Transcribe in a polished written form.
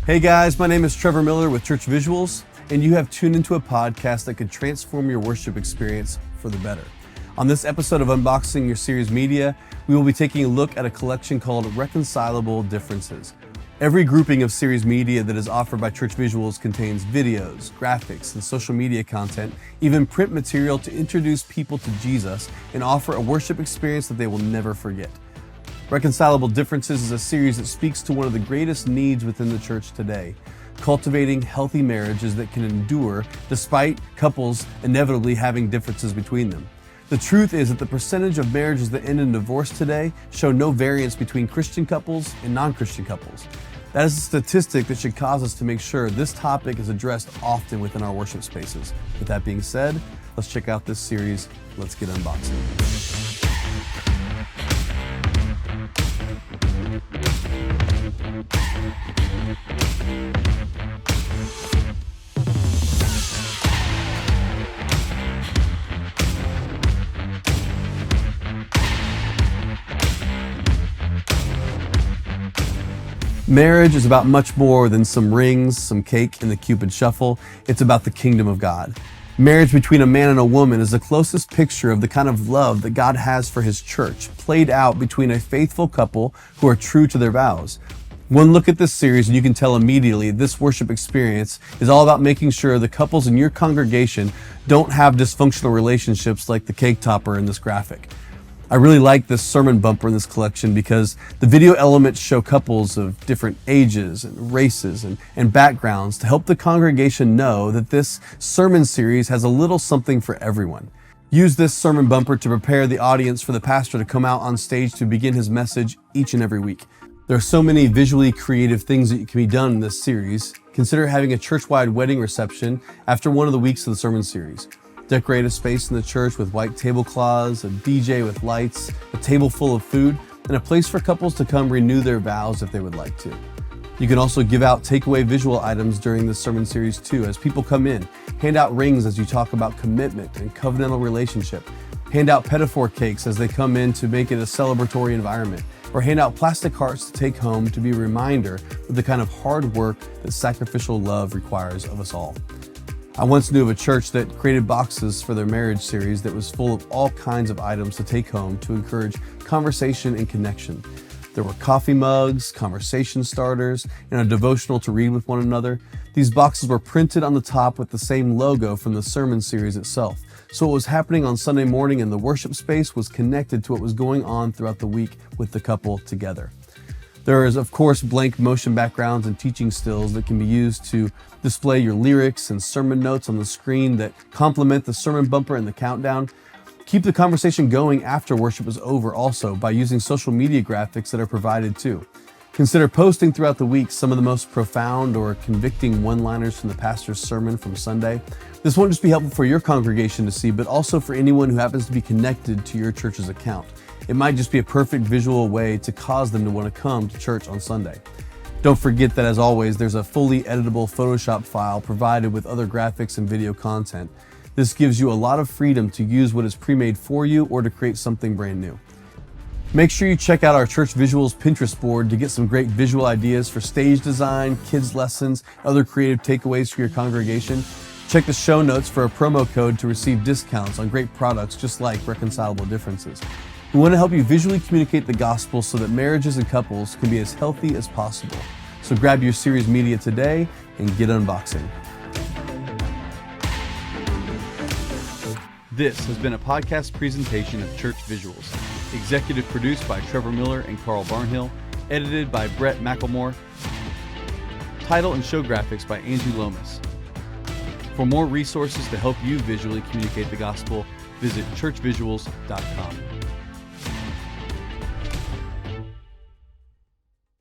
Hey guys, my name is Trevor Miller with Church Visuals, and you have tuned into a podcast that could transform your worship experience for the better. On this episode of Unboxing Your Series Media, we will be taking a look at a collection called Reconcilable Differences. Every grouping of series media that is offered by Church Visuals contains videos, graphics, and social media content, even print material to introduce people to Jesus and offer a worship experience that they will never forget. Reconcilable Differences is a series that speaks to one of the greatest needs within the church today, cultivating healthy marriages that can endure despite couples inevitably having differences between them. The truth is that the percentage of marriages that end in divorce today show no variance between Christian couples and non-Christian couples. That is a statistic that should cause us to make sure this topic is addressed often within our worship spaces. With that being said, let's check out this series. Let's get unboxing. Marriage is about much more than some rings, some cake, and the Cupid shuffle. It's about the kingdom of God. Marriage between a man and a woman is the closest picture of the kind of love that God has for His church, played out between a faithful couple who are true to their vows. One look at this series and you can tell immediately this worship experience is all about making sure the couples in your congregation don't have dysfunctional relationships like the cake topper in this graphic. I really like this sermon bumper in this collection because the video elements show couples of different ages and races and backgrounds to help the congregation know that this sermon series has a little something for everyone. Use this sermon bumper to prepare the audience for the pastor to come out on stage to begin his message each and every week. There are so many visually creative things that can be done in this series. Consider having a church-wide wedding reception after one of the weeks of the sermon series. Decorate a space in the church with white tablecloths, a DJ with lights, a table full of food, and a place for couples to come renew their vows if they would like to. You can also give out takeaway visual items during this sermon series too. As people come in, hand out rings as you talk about commitment and covenantal relationship. Hand out pedophore cakes as they come in to make it a celebratory environment. Or hand out plastic hearts to take home to be a reminder of the kind of hard work that sacrificial love requires of us all. I once knew of a church that created boxes for their marriage series that was full of all kinds of items to take home to encourage conversation and connection. There were coffee mugs, conversation starters, and a devotional to read with one another. These boxes were printed on the top with the same logo from the sermon series itself. So what was happening on Sunday morning in the worship space was connected to what was going on throughout the week with the couple together. There is, of course, blank motion backgrounds and teaching stills that can be used to display your lyrics and sermon notes on the screen that complement the sermon bumper and the countdown. Keep the conversation going after worship is over also by using social media graphics that are provided too. Consider posting throughout the week some of the most profound or convicting one-liners from the pastor's sermon from Sunday. This won't just be helpful for your congregation to see, but also for anyone who happens to be connected to your church's account. It might just be a perfect visual way to cause them to want to come to church on Sunday. Don't forget that, as always, there's a fully editable Photoshop file provided with other graphics and video content. This gives you a lot of freedom to use what is pre-made for you or to create something brand new. Make sure you check out our Church Visuals Pinterest board to get some great visual ideas for stage design, kids' lessons, other creative takeaways for your congregation. Check the show notes for a promo code to receive discounts on great products just like Reconcilable Differences. We want to help you visually communicate the gospel so that marriages and couples can be as healthy as possible. So grab your series media today and get unboxing. This has been a podcast presentation of Church Visuals, executive produced by Trevor Miller and Carl Barnhill, edited by Brett McElmore, title and show graphics by Angie Lomas. For more resources to help you visually communicate the gospel, visit churchvisuals.com.